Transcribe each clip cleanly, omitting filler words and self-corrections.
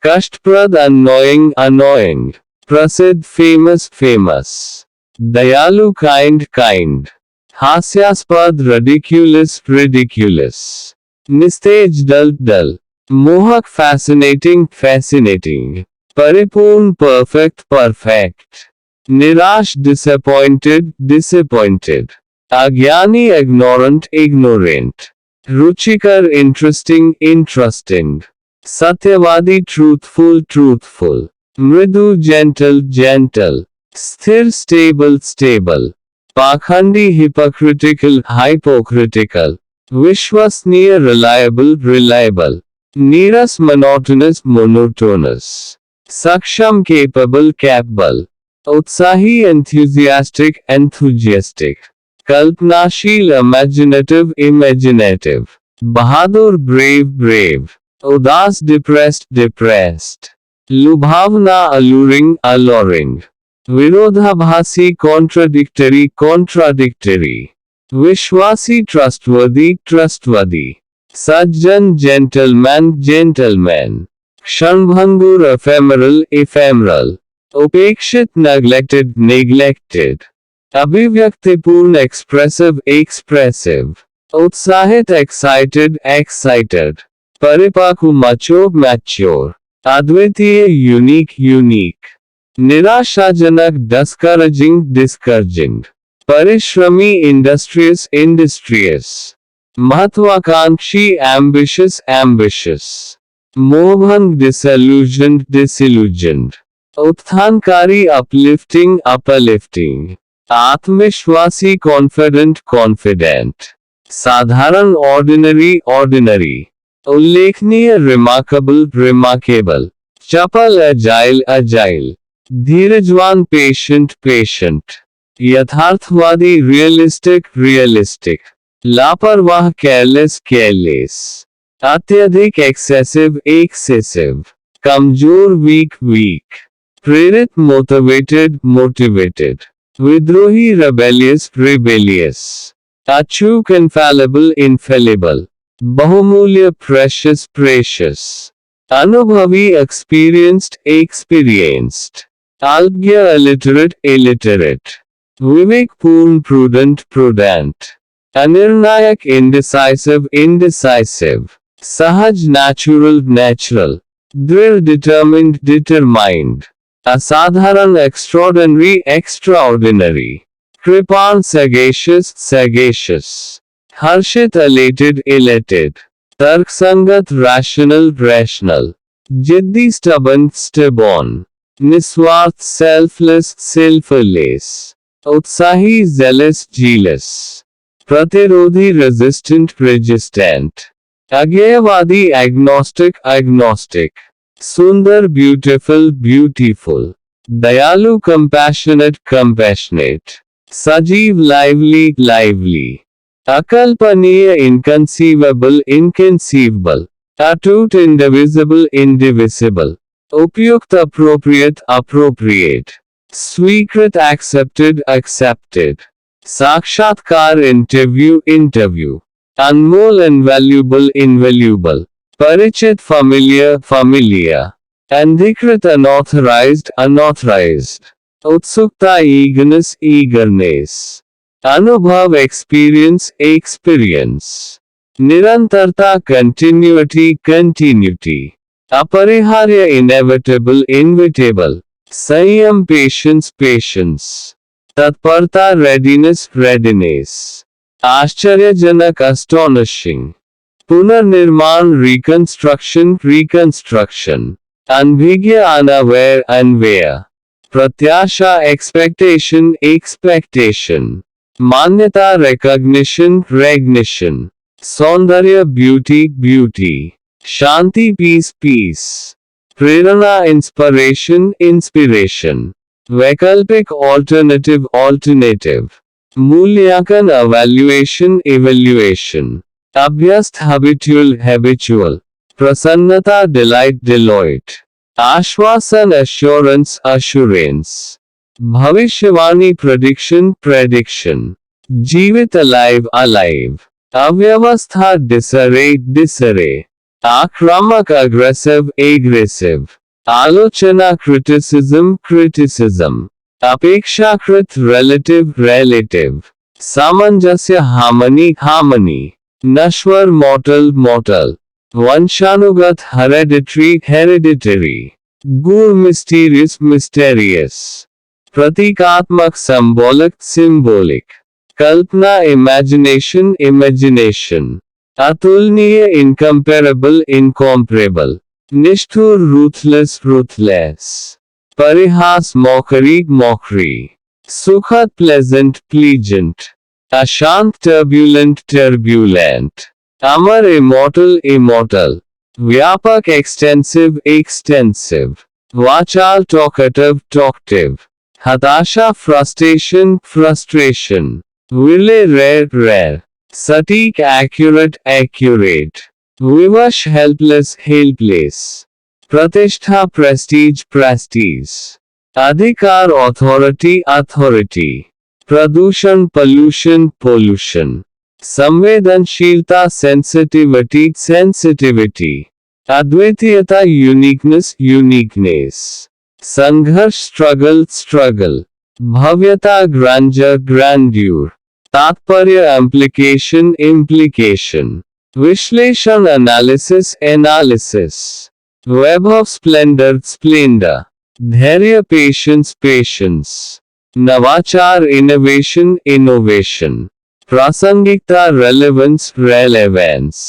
कष्टप्रद annoying, प्रसिद्ध famous, दयालु kind, हास्यास्पद ridiculous, निस्तेज dull, मोहक fascinating, परिपूर्ण perfect, निराश disappointed, अज्ञानी ignorant, रुचिकर interesting, सत्यवादी truthful, मृदु gentle, स्थिर stable, पाखंडी hypocritical, विश्वसनीय reliable, नीरस monotonous, सक्षम capable, उत्साही enthusiastic, कल्पनाशील imaginative, बहादुर brave, उदास depressed, लुभावना alluring, विरोधाभासी contradictory, विश्वासी trustworthy, सज्जन gentleman, क्षणभंगुर ephemeral, उपेक्षित neglected, अभिव्यक्तिपूर्ण expressive, उत्साहित excited, परिपक्व mature, अद्वितीय unique, निराशाजनक discouraging, परिश्रमी industrious, महत्वाकांक्षी ambitious, मोहभंग disillusioned, उत्थानकारी uplifting, आत्मविश्वासी confident, साधारण ordinary, उल्लेखनीय remarkable, चपल agile, धीरजवान patient, यथार्थवादी realistic, लापरवाह careless, अत्यधिक excessive, कमजोर weak, प्रेरित motivated, विद्रोही rebellious, अचूक infallible, बहुमूल्य precious, अनुभवी experienced, अल्ज्ञ illiterate, विवेकपूर्ण prudent, अनिर्णायक indecisive, सहज natural, दृढ़ determined, असाधारण extraordinary, कृपाण sagacious, हर्षित elated, तर्कसंगत rational, जिद्दी stubborn, निस्वार्थ selfless, उत्साही jealous, प्रतिरोधी resistant, अज्ञेयवादी agnostic, सुंदर beautiful, दयालु compassionate, सजीव lively, अकल्पनीय inconceivable, अटूट indivisible, उपयुक्त appropriate, स्वीकृत accepted, साक्षात्कार interview, अनमोल invaluable, परिचित familiar, अनधिकृत unauthorized, उत्सुकता eagerness, अनुभव experience, निरंतरता continuity, अपरिहार्य inevitable, संयम patience, तत्परता readiness, आश्चर्यजनक astonishing, पुनर्निर्माण reconstruction, अनभिज्ञ unaware, प्रत्याशा expectation, मान्यता recognition, सौंदर्य beauty, शांति peace, प्रेरणा inspiration, वैकल्पिक alternative, मूल्यांकन evaluation, अभ्यस्त habitual, प्रसन्नता delight, आश्वासन assurance, भविष्यवाणी prediction, जीवित alive, अव्यवस्था disarray, आक्रामक aggressive aggressive, आलोचना criticism criticism, अपेक्षाकृत relative relative, सामंजस्य harmony harmony, नश्वर mortal mortal, वंशानुगत hereditary hereditary, गूढ़ mysterious mysterious, प्रतीकात्मक symbolic symbolic, कल्पना imagination imagination, अतुलनीय incomparable incomparable, निष्ठुर ruthless ruthless, परिहास mockery mockery, सुखद pleasant pleasant, अशांत turbulent turbulent, अमर immortal immortal, व्यापक extensive extensive, वाचाल talkative talkative, हताशा frustration frustration, विरले rare rare, सटीक accurate accurate, विवश helpless helpless, प्रतिष्ठा prestige prestige, अधिकार authority authority, प्रदूषण pollution pollution, संवेदनशीलता sensitivity sensitivity, अद्वितीयता uniqueness uniqueness, संघर्ष struggle struggle, भव्यता grandeur grandeur, तात्पर्य implication implication, विश्लेषण analysis analysis, web of splendor splendor, धैर्य patience patience, नवाचार innovation innovation, प्रासंगिकता relevance relevance,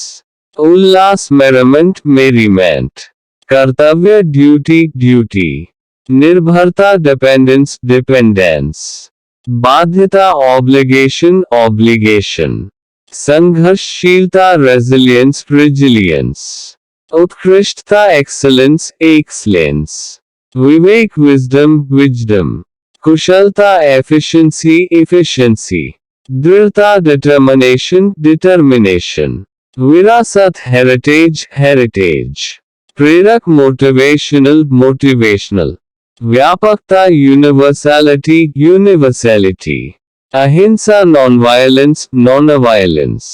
उल्लास merriment merriment, कर्तव्य duty duty, निर्भरता dependence dependence, बाध्यता obligation obligation, संघर्षशीलता resilience resilience, उत्कृष्टता excellence excellence, विवेक wisdom wisdom, कुशलता efficiency efficiency, दृढ़ता determination determination, विरासत heritage heritage, प्रेरक motivational motivational, व्यापकता universality universality, अहिंसा nonviolence nonviolence,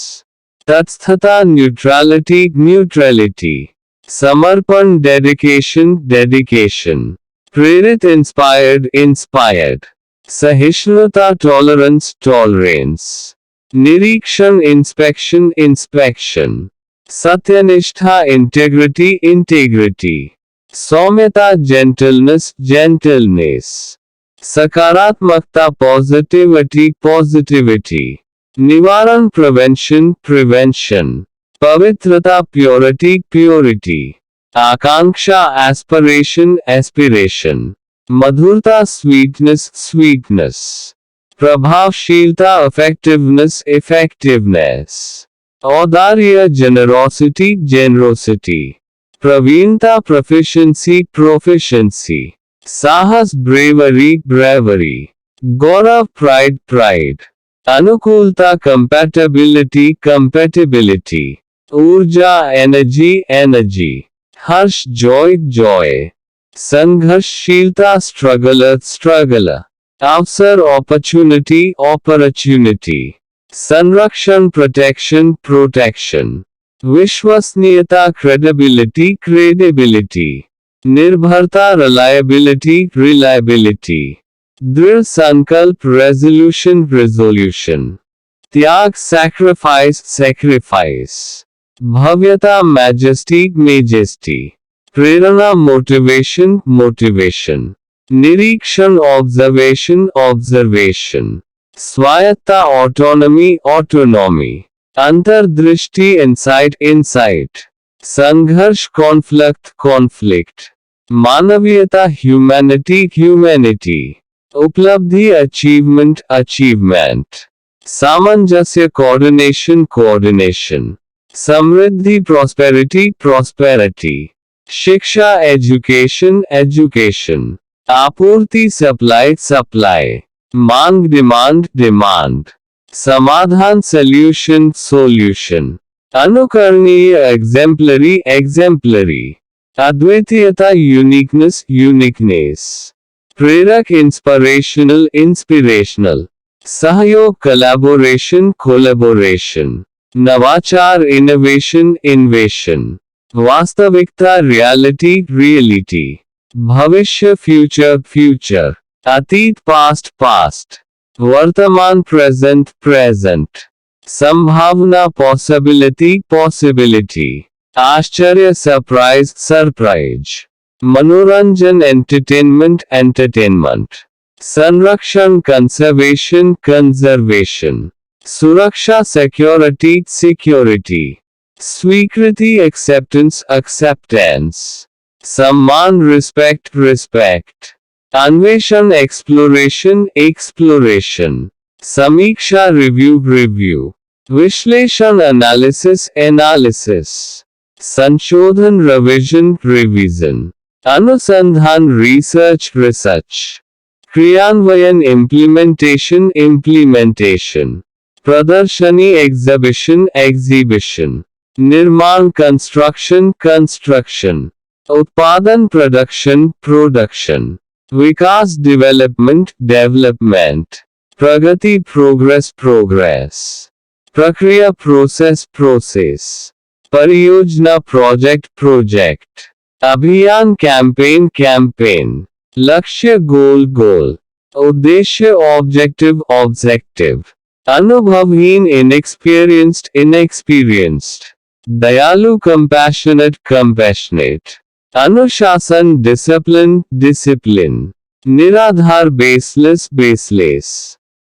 तत्स्थता neutrality neutrality, समर्पण dedication dedication, प्रेरित inspired inspired, सहिष्णुता tolerance tolerance, निरीक्षण inspection inspection, सत्यनिष्ठा integrity integrity, सौम्यता gentleness gentleness, सकारात्मकता positivity positivity, निवारण prevention prevention, पवित्रता purity purity, आकांक्षा aspiration aspiration, मधुरता sweetness sweetness, प्रभावशीलता effectiveness effectiveness, औदार्य generosity generosity, प्रवीणता proficiency proficiency, साहस bravery bravery, गौरव pride pride, अनुकूलता compatibility compatibility, ऊर्जा energy energy, हर्ष joy joy, संघर्षशीलता struggler struggler, अवसर opportunity opportunity, संरक्षण protection protection, विश्वसनीयता credibility credibility, निर्भरता reliability reliability, दृढ़ संकल्प resolution resolution, त्याग sacrifice sacrifice, भव्यता majesty majesty, प्रेरणा motivation motivation, निरीक्षण observation observation, स्वायत्ता autonomy autonomy, अंतर्दृष्टि insight insight, संघर्ष conflict conflict, मानवीयता humanity humanity, उपलब्धि achievement achievement, सामंजस्य coordination coordination, समृद्धि prosperity prosperity, शिक्षा education education, आपूर्ति supply supply, मांग demand demand, समाधान solution solution, अनुकरणीय exemplary exemplary, अद्वितीयता uniqueness uniqueness, प्रेरक inspirational inspirational, सहयोग collaboration collaboration, नवाचार innovation innovation, वास्तविकता रियलिटी रियलिटी, भविष्य फ्यूचर फ्यूचर, अतीत पास्ट पास्ट, वर्तमान प्रेजेंट प्रेजेंट, संभावना पॉसिबिलिटी पॉसिबिलिटी, आश्चर्य सरप्राइज सरप्राइज, मनोरंजन एंटरटेनमेंट एंटरटेनमेंट, संरक्षण कंजर्वेशन कंजर्वेशन, सुरक्षा सिक्योरिटी सिक्योरिटी, स्वीकृति एक्सेप्टेंस एक्सेप्टेंस, सम्मान रिस्पेक्ट रिस्पेक्ट, अन्वेषण एक्सप्लोरेशन एक्सप्लोरेशन, समीक्षा रिव्यू रिव्यू, विश्लेषण एनालिसिस एनालिसिस, संशोधन रिविजन रिवीजन, अनुसंधान रिसर्च रिसर्च, क्रियान्वयन इम्प्लीमेंटेशन इम्प्लीमेंटेशन, प्रदर्शनी एग्जिबिशन एग्जीबिशन, निर्माण कंस्ट्रक्शन कंस्ट्रक्शन, उत्पादन प्रोडक्शन प्रोडक्शन, विकास डेवलपमेंट डेवलपमेंट, प्रगति प्रोग्रेस प्रोग्रेस, प्रक्रिया प्रोसेस प्रोसेस, परियोजना प्रोजेक्ट प्रोजेक्ट, अभियान कैंपेन कैंपेन, लक्ष्य गोल गोल, उद्देश्य ऑब्जेक्टिव ऑब्जेक्टिव, अनुभवहीन इनएक्सपीरियंस्ड इनएक्सपीरियंस्ड, दयालु कंपैशनेट कंपैशनेट, अनुशासन डिसिप्लिन डिसिप्लिन, निराधार बेसलेस बेसलेस,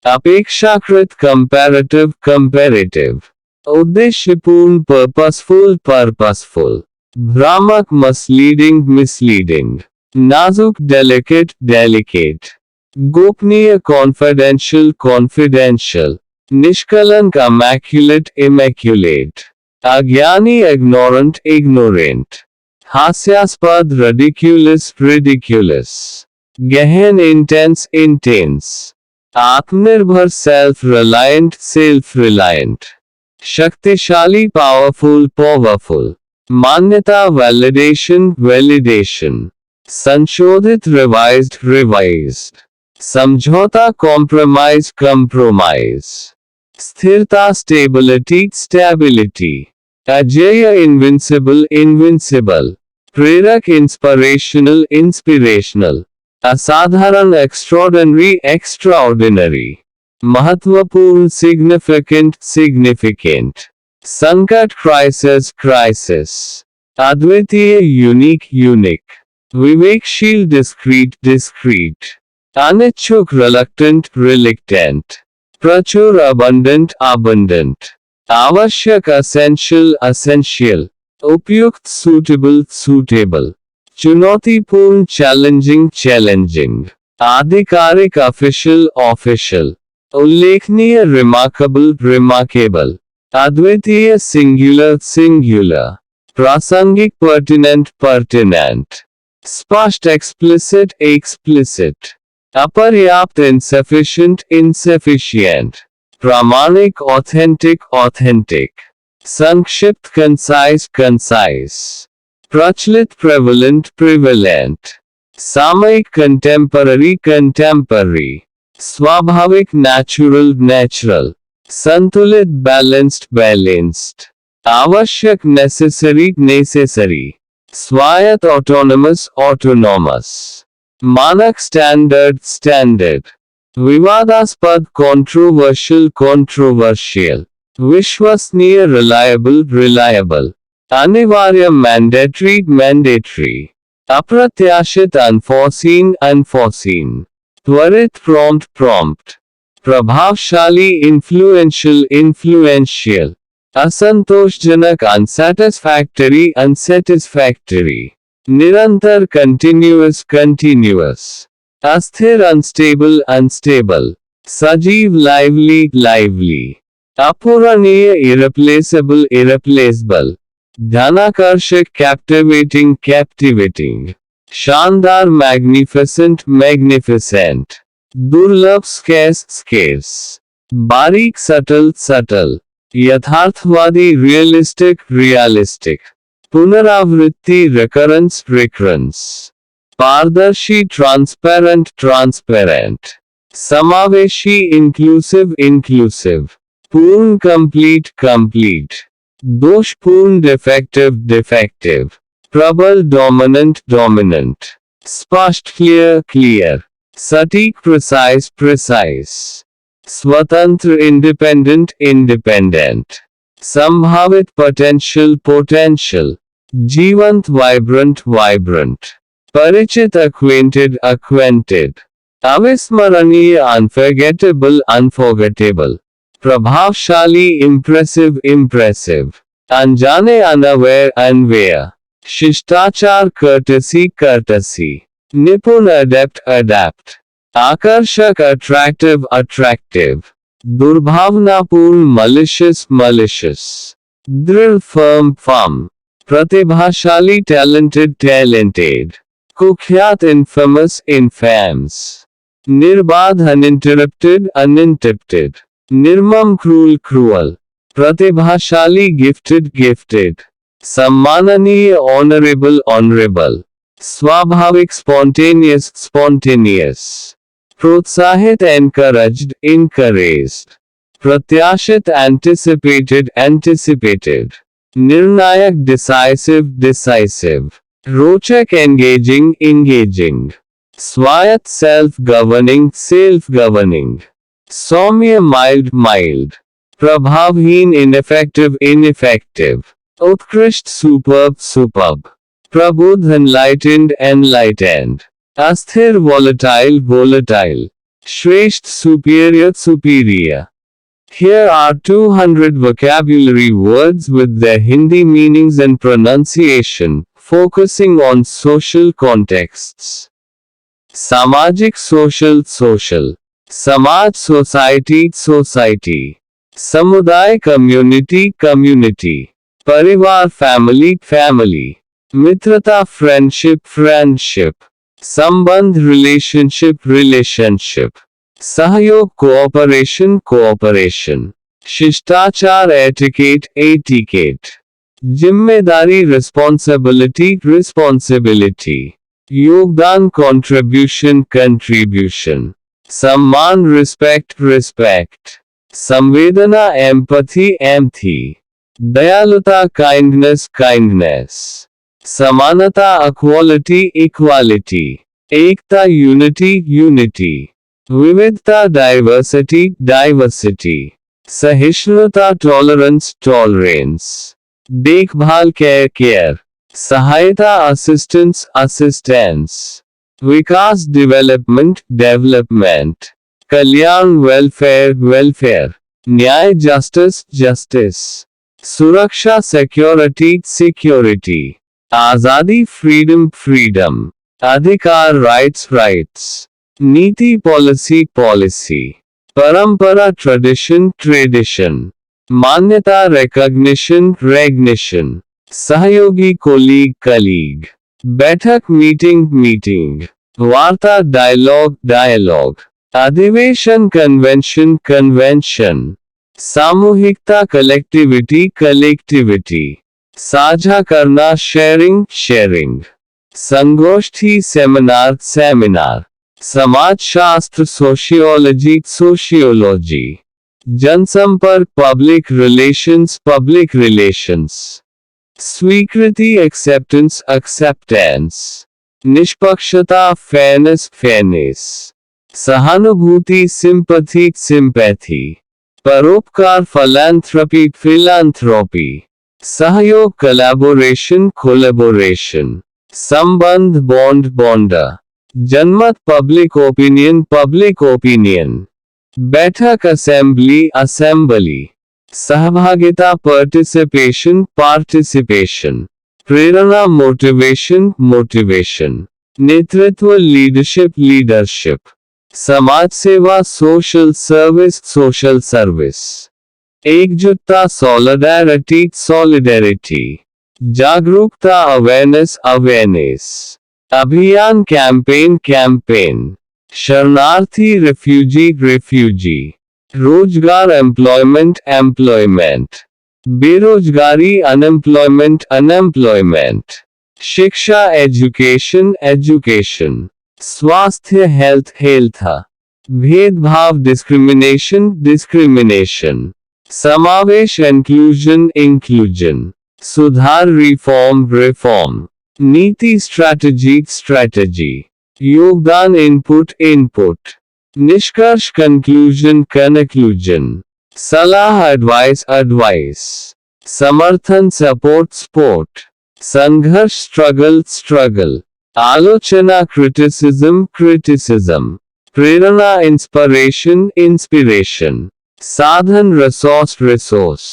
अपेक्षाकृत कंपैरेटिव कंपैरेटिव, उद्देश्यपूर्ण पर्पसफुल पर्पसफुल, भ्रामक मिसलीडिंग मिसलीडिंग, नाजुक डेलिकेट डेलिकेट, गोपनीय कॉन्फिडेंशियल कॉन्फिडेंशियल, निष्कलंक इमैक्युलेट इमैक्युलेट, अज्ञानी इग्नोरेंट इग्नोरेंट, हास्यास्पद रिडिक्यूलस रिडिक्यूलस, गहन इंटेंस इंटेंस, आत्मनिर्भर सेल्फ रिलायंट सेल्फ रिलायंट, शक्तिशाली पावरफुल पावरफुल, मान्यता वैलिडेशन वैलिडेशन, संशोधित रिवाइज्ड रिवाइज्ड, समझौता कॉम्प्रोमाइज कंप्रोमाइज, स्थिरता स्टेबिलिटी स्टेबिलिटी, अजेय इनविंसिबल इनविंसिबल, प्रेरक इंस्पिरेशनल इंस्पिरेशनल, असाधारण एक्स्ट्राऑर्डिनरी एक्स्ट्राऑर्डिनरी, महत्वपूर्ण सिग्निफिकेंट सिग्निफिकेंट, संकट क्राइसिस क्राइसिस, अद्वितीय यूनिक यूनिक, विवेकशील डिस्क्रीट डिस्क्रीट, अनिच्छुक रिलक्टेंट रिलक्टेंट, प्रचुर अबंडेंट अबंडेंट, आवश्यक असेंशियल असेंशियल, उपयुक्त सूटेबल सूटेबल, चुनौतीपूर्ण चैलेंजिंग चैलेंजिंग, आधिकारिक ऑफिशियल ऑफिशियल, उल्लेखनीय रिमार्केबल रिमार्केबल, अद्वितीय सिंगुलर सिंगुलर, प्रासंगिक पर्टिनेंट पर्टिनेंट, स्पष्ट एक्सप्लिसिट एक्सप्लिसिट, अपर्याप्त इनसफिशिएंट इनसफिशिएंट, प्रामाणिक ऑथेंटिक ऑथेंटिक, संक्षिप्त कंसाइज कंसाइज, प्रचलित प्रेवलेंट प्रिवेलेंट, सामयिक कंटेम्पररी कंटेम्पररी, स्वाभाविक नेचुरल नेचुरल, संतुलित बैलेंस्ड बैलेंस्ड, आवश्यक नेसेसरी नेसेसरी, स्वायत्त ऑटोनमस ऑटोनॉमस, मानक स्टैंडर्ड स्टैंडर्ड, विवादास्पद कंट्रोवर्शियल कंट्रोवर्शियल, विश्वसनीय रिलायबल रिलायबल, अनिवार्य मैंडेटरी मैंडेटरी, अप्रत्याशित अनफॉर्सीन अनफॉर्सीन, त्वरित प्रॉम्प्ट प्रॉम्प्ट, प्रभावशाली इन्फ्लुएंशियल इन्फ्लुएंशियल, असंतोषजनक अनसैटिस्फैक्टरी अनसैटिस्फैक्टरी, निरंतर कंटिन्यूअस कंटिन्यूअस, अस्थिर अनस्टेबल अनस्टेबल, सजीव लाइवली लाइवली, अपूरणीय इरिप्लेसेबल इरिप्लेसेबल, ध्यानाकर्षक कैप्टिवेटिंग कैप्टिवेटिंग, शानदार मैग्निफिसेंट मैग्निफिसेंट, दुर्लभ स्केर्स स्केर्स, बारीक सटल सटल, यथार्थवादी रियलिस्टिक रियलिस्टिक, पुनरावृत्ति रिकरेंस रिकरेंस, पारदर्शी ट्रांसपेरेंट ट्रांसपेरेंट, समावेशी इंक्लूसिव इंक्लूसिव, पूर्ण कंप्लीट कंप्लीट, दोषपूर्ण डिफेक्टिव डिफेक्टिव, प्रबल डोमिनेंट डोमिनेंट, स्पष्ट क्लियर क्लियर, सटीक प्रिसाइज प्रिसाइज, स्वतंत्र इंडिपेंडेंट इंडिपेंडेंट, संभावित पोटेंशियल पोटेंशियल, जीवंत वाइब्रेंट वाइब्रेंट, परिचित acquainted acquainted, अविस्मरणीय unforgettable unforgettable, प्रभावशाली impressive impressive, अनजाने unaware unaware, शिष्टाचार courtesy courtesy, निपुण adept adapt, आकर्षक attractive attractive, दुर्भावनापूर्ण malicious malicious, दृढ़ firm firm, प्रतिभाशाली talented talented, कुख्यात infamous infamous, निर्बाध uninterrupted uninterrupted, निर्मम cruel cruel, प्रतिभाशाली gifted gifted, सम्माननीय honorable honorable, स्वाभाविक spontaneous spontaneous, प्रोत्साहित encouraged encouraged, प्रत्याशित anticipated anticipated, निर्णायक decisive decisive, रोचक engaging engaging, स्वायत्त self governing self governing, सौम्य mild mild, प्रभावहीन ineffective ineffective, उत्कृष्ट superb superb, प्रबुद्ध enlightened enlightened, अस्थिर volatile volatile, श्रेष्ठ superior superior. Here are 200 vocabulary words with their Hindi meanings and pronunciation, focusing on social contexts. Samajik social social, Samaj society society, Samuday community community, Parivar family family, Mitrata friendship friendship, Sambandh relationship relationship, सहयोग cooperation cooperation, शिष्टाचार etiquette etiquette, जिम्मेदारी responsibility responsibility, योगदान contribution contribution, सम्मान respect respect, संवेदना empathy empathy, दयालुता kindness kindness, समानता equality equality, एकता unity unity, विविधता diversity diversity, सहिष्णुता tolerance tolerance, देखभाल care care, सहायता assistance assistance, विकास development development, कल्याण welfare welfare, न्याय justice justice, सुरक्षा security security, आजादी freedom freedom, अधिकार rights rights, नीति पॉलिसी पॉलिसी, परंपरा ट्रेडिशन ट्रेडिशन, मान्यता रिकॉग्निशन रेगनिशन, सहयोगी कोलीग कलीग, बैठक मीटिंग मीटिंग, वार्ता डायलॉग डायलॉग, अधिवेशन कन्वेंशन कन्वेंशन, सामूहिकता कलेक्टिविटी कलेक्टिविटी, साझा करना शेयरिंग शेयरिंग, संगोष्ठी सेमिनार सेमिनार, समाजशास्त्र सोशियोलॉजी सोशियोलॉजी, जनसंपर्क पब्लिक रिलेशंस, स्वीकृति एक्सेप्टेंस एक्सेप्टेंस, निष्पक्षता फेयरनेस फेयरनेस, सहानुभूति सिंपैथी सिंपैथी, परोपकार फिलैंथ्रोपी फिलैंथ्रोपी, सहयोग कोलैबोरेशन कोलैबोरेशन, संबंध बॉन्ड बॉन्डा, जनमत पब्लिक ओपिनियन, बैठक असेंबली असेंबली, सहभागिता पार्टिसिपेशन पार्टिसिपेशन, प्रेरणा मोटिवेशन मोटिवेशन, नेतृत्व लीडरशिप लीडरशिप, समाज सेवा सोशल सर्विस, एकजुटता सॉलिडैरिटी सॉलिडैरिटी, जागरूकता अवेयरनेस, अभियान कैंपेन, शरणार्थी रिफ्यूजी, रोजगार एम्प्लॉयमेंट, बेरोजगारी अनएम्प्लॉयमेंट, शिक्षा एजुकेशन, स्वास्थ्य हेल्थ, भेदभाव डिस्क्रिमिनेशन, समावेश इंक्लूजन, सुधार रिफॉर्म, नीति स्ट्रैटेजी, योगदान इनपुट, निष्कर्ष कंक्लूजन, सलाह एडवाइस, समर्थन सपोर्ट, संघर्ष स्ट्रगल, आलोचना क्रिटिसिज्म, प्रेरणा इंस्पिरेशन, साधन रिसोर्स,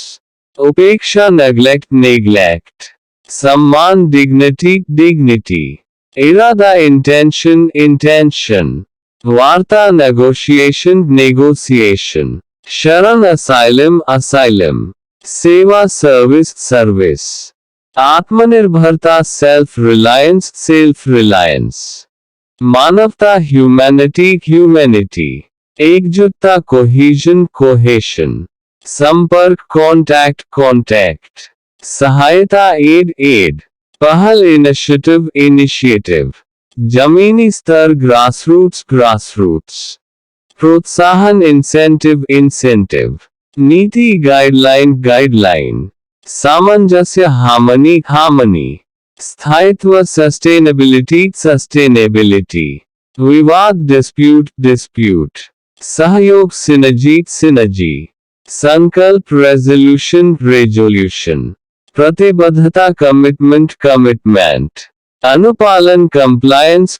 उपेक्षा नेग्लेक्ट, सम्मान डिग्निटी, इरादा इंटेंशन, वार्ता नेगोशिएशन, शरण असाइलम, सेवा सर्विस, आत्मनिर्भरता सेल्फ रिलायंस, मानवता ह्यूमैनिटी, एकजुटता कोहेशन, संपर्क कॉन्टैक्ट, सहायता एड, पहल इनिशिएटिव, जमीनी स्तर ग्रासरूट्स, प्रोत्साहन इंसेंटिव, नीति गाइडलाइन, सामंजस्य हार्मनी, स्थायित्व सस्टेनेबिलिटी, विवाद डिस्प्यूट, सहयोग सिनर्जी, संकल्प रेजोल्यूशन, प्रतिबद्धता कमिटमेंट, अनुपालन कंप्लायंस,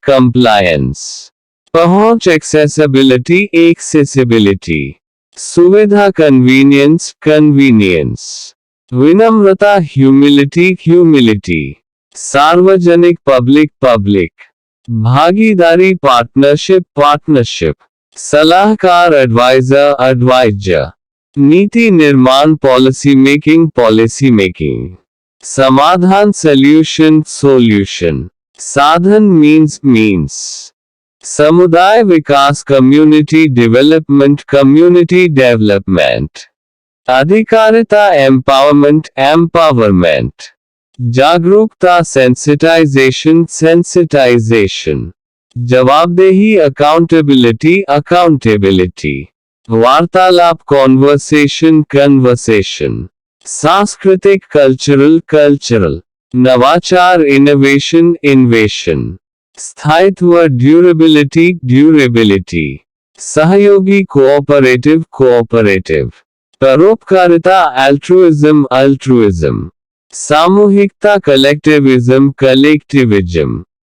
पहुंच एक्सेसिबिलिटी, सुविधा कन्वीनियंस, विनम्रता ह्यूमिलिटी, सार्वजनिक पब्लिक, भागीदारी पार्टनरशिप, सलाहकार एडवाइजर, नीति निर्माण पॉलिसी मेकिंग, समाधान सोल्यूशन, साधन मीन्स, समुदाय विकास कम्युनिटी डेवलपमेंट, अधिकारिता एम्पावरमेंट, जागरूकता सेंसिटाइजेशन, जवाबदेही अकाउंटेबिलिटी, वार्तालाप कन्वर्सेशन, सांस्कृतिक कल्चरल, नवाचार इनोवेशन, स्थायित्व ड्यूरेबिलिटी, सहयोगी कोऑपरेटिव, परोपकारिता अल्ट्रुइज्म, सामूहिकता कलेक्टिविज्म,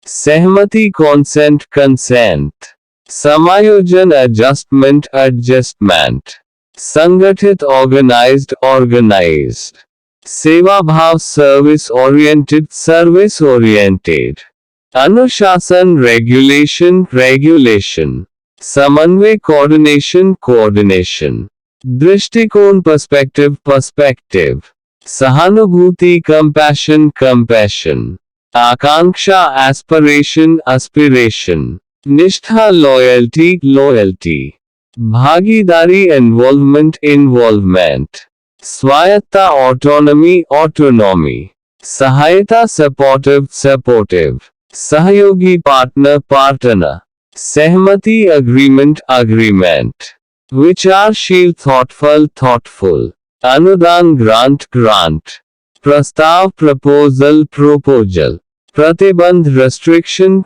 सहमति कंसेंट, समायोजन एडजस्टमेंट, संगठित ऑर्गेनाइज्ड, सेवा भाव सर्विस ओरिएंटेड, अनुशासन रेगुलेशन, समन्वय कोऑर्डिनेशन, दृष्टिकोण पर्सपेक्टिव, सहानुभूति कंपैशन, आकांक्षा एस्पिरेशन, निष्ठा लॉयल्टी, भागीदारी इन्वॉल्वमेंट, स्वायत्ता ऑटोनॉमी, सहायता सपोर्टिव, सहयोगी पार्टनर, सहमति अग्रीमेंट, विचारशील थॉटफुल, अनुदान ग्रांट, प्रस्ताव प्रपोजल, प्रतिबंध रेस्ट्रिक्शन,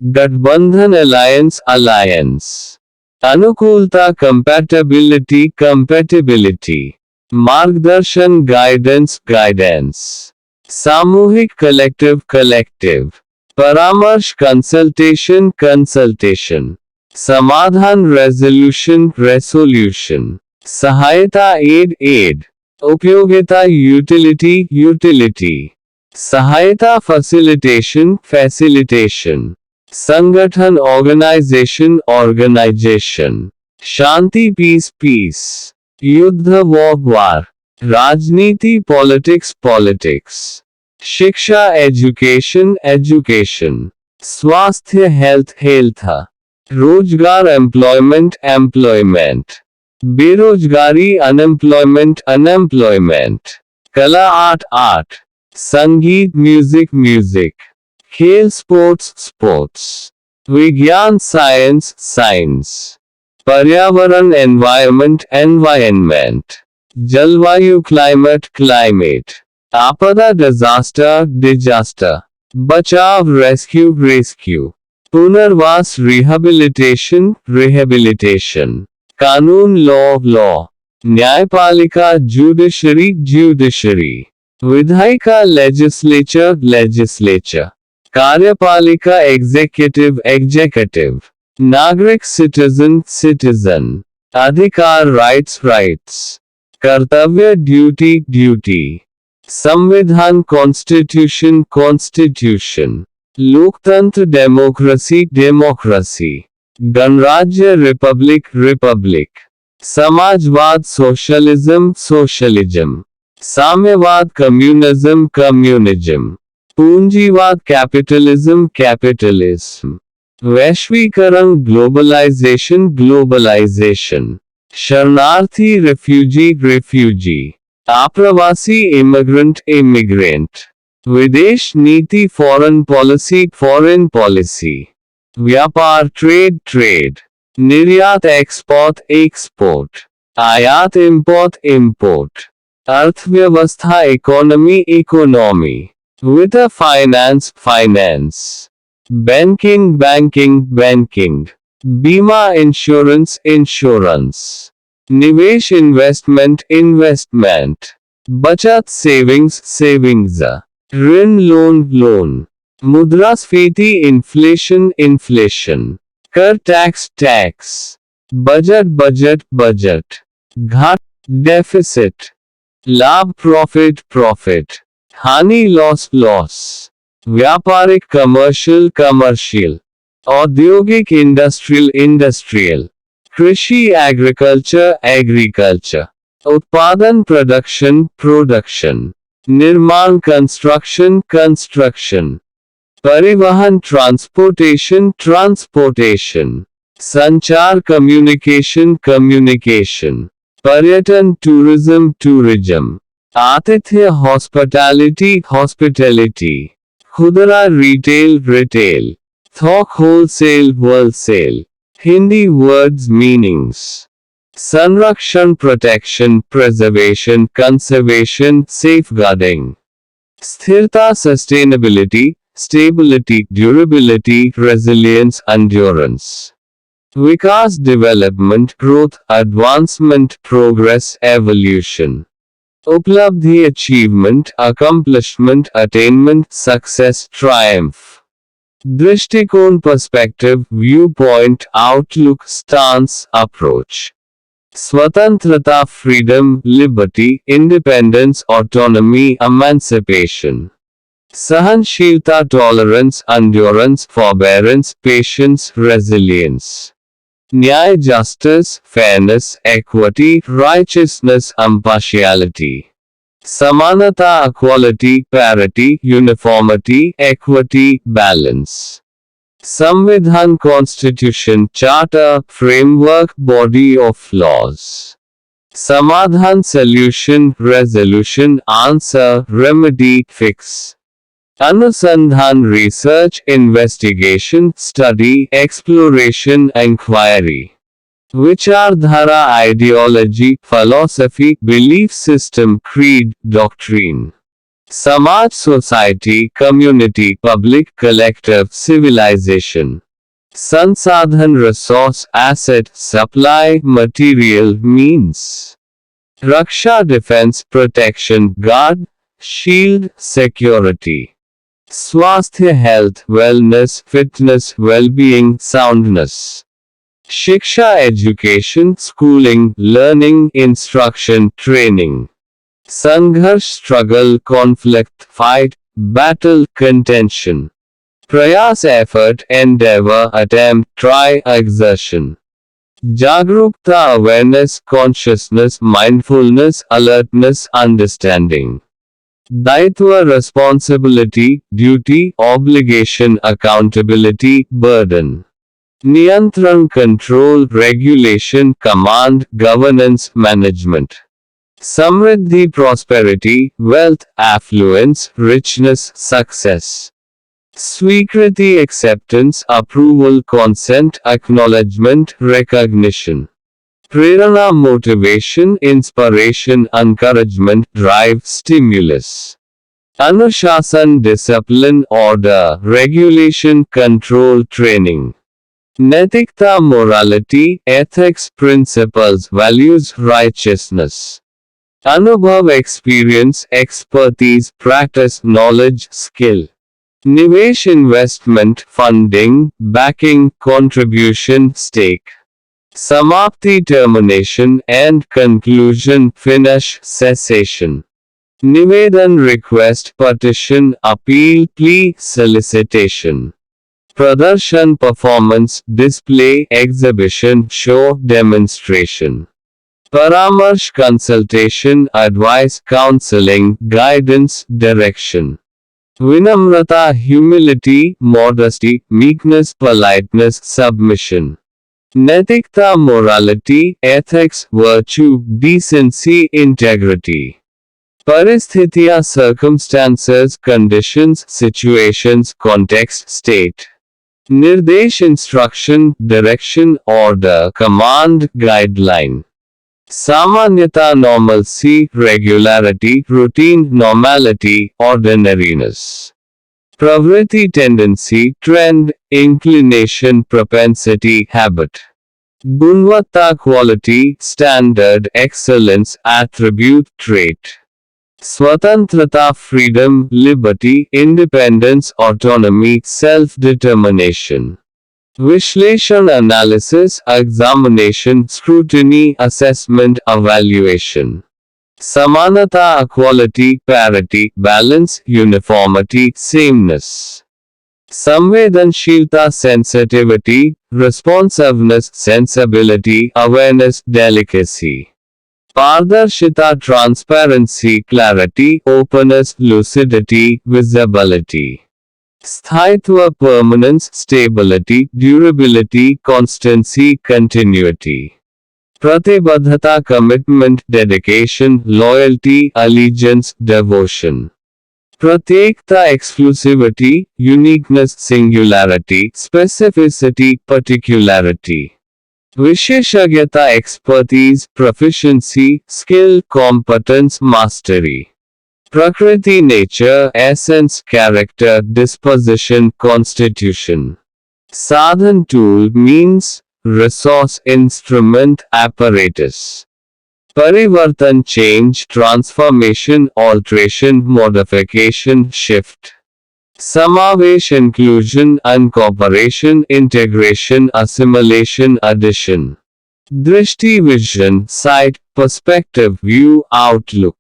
गठबंधन अलायंस, अनुकूलता कंपैटिबिलिटी, मार्गदर्शन गाइडेंस, सामूहिक कलेक्टिव, परामर्श कंसल्टेशन, समाधान रेजोल्यूशन, सहायता एड, उपयोगिता यूटिलिटी, सहायता फैसिलिटेशन, संगठन ऑर्गेनाइजेशन, शांति पीस, युद्ध वार, राजनीति पॉलिटिक्स, शिक्षा एजुकेशन, स्वास्थ्य हेल्थ, रोजगार एम्प्लॉयमेंट, बेरोजगारी अनएम्प्लॉयमेंट, कला आर्ट, संगीत म्यूजिक, खेल स्पोर्ट्स, विज्ञान साइंस, पर्यावरण environment, जलवायु climate, आपदा disaster, बचाव rescue, पुनर्वास rehabilitation, कानून law, न्यायपालिका judiciary, विधायिका legislature, कार्यपालिका executive, नागरिक citizen, अधिकार rights, कर्तव्य duty, संविधान constitution, लोकतंत्र democracy, गणराज्य republic, समाजवाद socialism, साम्यवाद communism, पूंजीवाद capitalism, वैश्वीकरण globalization, शरणार्थी refugee, आप्रवासी immigrant, विदेश नीति foreign policy, व्यापार trade, निर्यात export, आयात import, अर्थव्यवस्था economy, वित्त finance, banking, बीमा insurance, निवेश investment, बचत savings, ऋण loan, मुद्रास्फीति inflation, कर tax, budget, घाट deficit, लाभ profit, हानि loss, व्यापारिक commercial, औद्योगिक industrial, कृषि agriculture, उत्पादन production, निर्माण construction, परिवहन transportation, संचार communication, पर्यटन tourism, आतिथ्य hospitality, खुदरा retail, थोक wholesale, Hindi words meanings, संरक्षण protection, preservation, conservation, safeguarding, स्थिरता sustainability, stability, durability, resilience, endurance, विकास development, growth, advancement, progress, evolution, उपलब्धि achievement, accomplishment, attainment, success, triumph, दृष्टिकोण perspective, viewpoint, outlook, stance, approach, स्वतंत्रता freedom, liberty, independence, autonomy, emancipation, सहनशीलता tolerance, endurance, forbearance, patience, resilience, न्याय justice, fairness, equity, righteousness, impartiality, समानता equality, parity, uniformity, equity, balance, संविधान constitution, charter, framework, body of laws, समाधान solution, resolution, answer, remedy, fix, अनुसंधान research, investigation, study, exploration, inquiry, विचारधारा ideology, philosophy, belief system, creed, doctrine, समाज society, community, public, collective, civilization, संसाधन resource, asset, supply, material, means, रक्षा defense, protection, guard, shield, security, स्वास्थ्य health, wellness, fitness, well-being, soundness, शिक्षा education, schooling, learning, instruction, training, संघर्ष struggle, conflict, fight, battle, contention, प्रयास effort, endeavor, attempt, try, exertion, जागरूकता awareness, consciousness, mindfulness, alertness, understanding, दायित्व responsibility, duty, obligation, accountability, burden, नियंत्रण control, regulation, command, governance, management, Samriddhi prosperity, wealth, affluence, richness, success, Sweekriti acceptance, approval, consent, acknowledgement, recognition. Prerana motivation, inspiration, encouragement, drive, stimulus. Anushasan discipline, order, regulation, control, training. Naitikta morality, ethics, principles, values, righteousness. Anubhav experience, expertise, practice, knowledge, skill. Nivesh investment, funding, backing, contribution, stake. Samapti termination, end, conclusion, finish, cessation. Nivedan request, petition, appeal, plea, solicitation. Pradarshan performance, display, exhibition, show, demonstration. Paramarsh consultation, advice, counseling, guidance, direction. Vinamrata humility, modesty, meekness, politeness, submission. Naitikta morality, ethics, virtue, decency, integrity. Paristhitya circumstances, conditions, situations, context, state. Nirdesh instruction, direction, order, command, guideline. Samanyata normalcy, regularity, routine, normality, ordinariness. Pravriti tendency, trend, inclination, propensity, habit. Gunvatta quality, standard, excellence, attribute, trait. Swatantrata freedom, liberty, independence, autonomy, self-determination. Vishleshan analysis, examination, scrutiny, assessment, evaluation. Samanata equality, parity, balance, uniformity, sameness. Samvedanshilta sensitivity, responsiveness, sensibility, awareness, delicacy. Pardarshita transparency, clarity, openness, lucidity, visibility. Sthaitva permanence, stability, durability, constancy, continuity. Pratibadhata commitment, dedication, loyalty, allegiance, devotion. Pratyekta exclusivity, uniqueness, singularity, specificity, particularity. Visheshagyata expertise, proficiency, skill, competence, mastery. Prakriti nature, essence, character, disposition, constitution. Sadhan tool means, resource, instrument, apparatus. Parivartan change, transformation, alteration, modification, shift. Samavesh inclusion, incorporation, integration, assimilation, addition. Drishti vision, sight, perspective, view, outlook.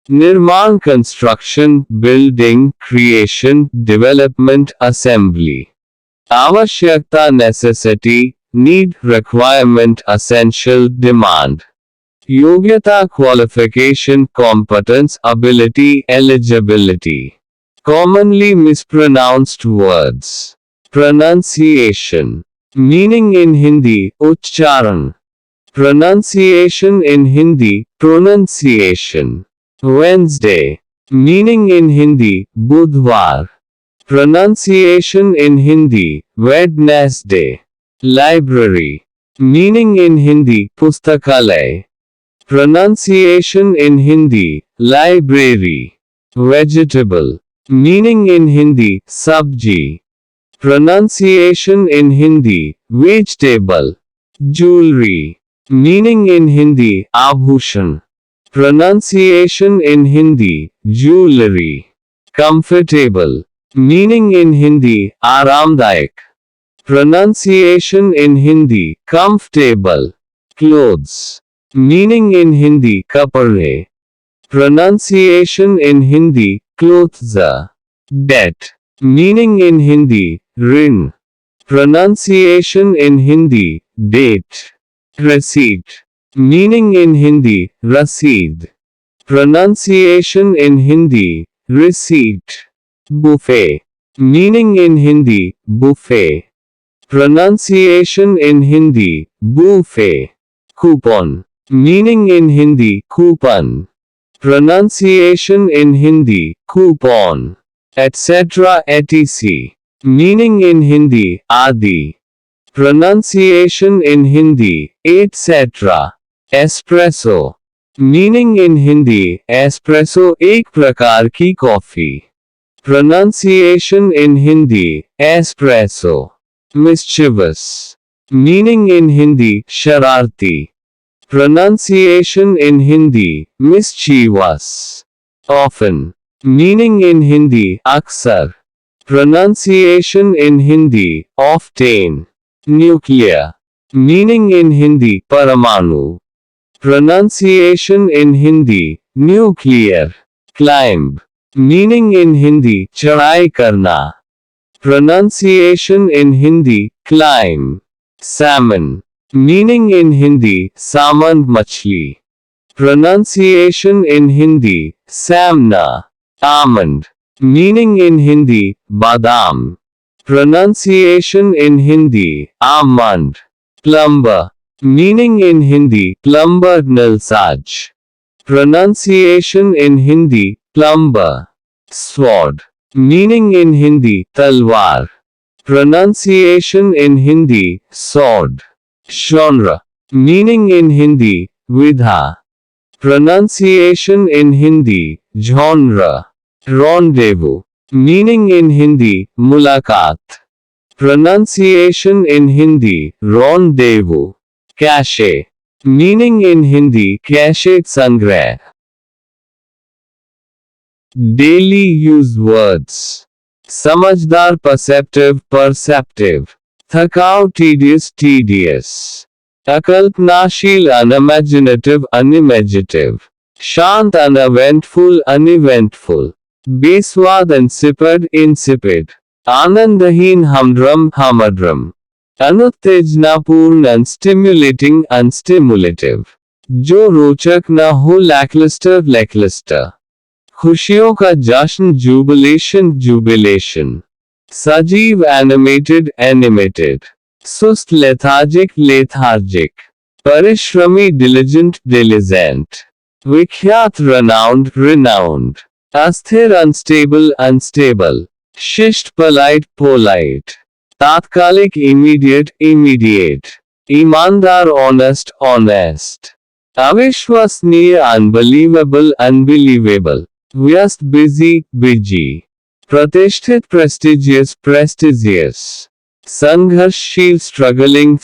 Nirman construction, building, creation, development, assembly. Avashyakta necessity, need, requirement, essential, demand. Yogyata qualification, competence, ability, eligibility. Commonly mispronounced words. Pronunciation. Meaning in Hindi, uchcharan. Pronunciation in Hindi, pronunciation. Wednesday. Meaning in Hindi, Budhvar. Pronunciation in Hindi, Wednesday. Library. Meaning in Hindi, Pustakalay. Pronunciation in Hindi, library. Vegetable. Meaning in Hindi, sabji. Pronunciation in Hindi, vegetable. Jewelry. Meaning in Hindi, abhushan. Pronunciation in Hindi, jewelry. Comfortable. Meaning in Hindi, aramdayak. Pronunciation in Hindi, comfortable. Clothes. Meaning in Hindi, kapade. Pronunciation in Hindi, clothes. Debt. Meaning in Hindi, rin. Pronunciation in Hindi, date. Receipt. Meaning in Hindi, raseed. Pronunciation in Hindi, receipt. Buffet. Meaning in Hindi, buffet. Pronunciation in Hindi, buffet. Coupon. Meaning in Hindi, coupon. Pronunciation in Hindi, coupon. etc. etc. Meaning in Hindi, Adi. Pronunciation in Hindi, etc. Espresso. Meaning in Hindi, espresso एक प्रकार की coffee. Pronunciation in Hindi, espresso. Mischievous. Meaning in Hindi, shararti. Pronunciation in Hindi, mischievous. Often. Meaning in Hindi, aksar. Pronunciation in Hindi, often. Nuclear. Meaning in Hindi, paramanu. Pronunciation in Hindi, nuclear. Climb. Meaning in Hindi, चढ़ाई करना. Pronunciation in Hindi, climb. Salmon. Meaning in Hindi, सामन मछली. Pronunciation in Hindi, samna. Almond. Meaning in Hindi, badam. Pronunciation in Hindi, almond. Plumber. Meaning in Hindi, plumber nalsaj. Pronunciation in Hindi, plumber. Sword. Meaning in Hindi, talwar. Pronunciation in Hindi, sword. Genre. Meaning in Hindi, vidha. Pronunciation in Hindi, genre. Rendezvous. Meaning in Hindi, mulaqat. Pronunciation in Hindi, rendezvous. Cache. Meaning in Hindi, cache sangrah. Daily use words. समझदार perceptive. थकाऊ tedious. अकल्पनाशील unimaginative. शांत uneventful. बेस्वाद insipid. आनंदहीन humdrum. अनुत्तेजनापूर्ण unstimulative. जो रोचक न हो lackluster. खुशियों का जश्न jubilation. सजीव animated. सुस्त lethargic. परिश्रमी diligent. विख्यात renowned. अस्थिर unstable. शिष्ट polite. तात्कालिक immediate. ईमानदार honest. अविश्वसनीय unbelievable. व्यस्त busy. प्रतिष्ठित prestigious. संघर्षशील struggling.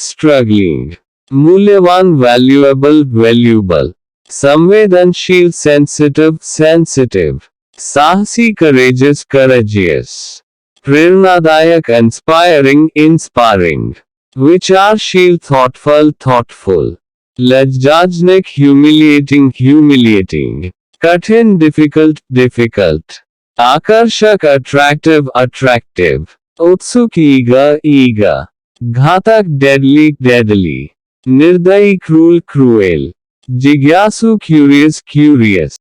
मूल्यवान valuable. संवेदनशील sensitive. साहसी courageous. प्रेरणादायक inspiring. विचारशील thoughtful. लज्जाजनक humiliating. कठिन difficult. आकर्षक attractive. उत्सुक eager. घातक deadly. निर्दयी cruel. जिज्ञासु curious.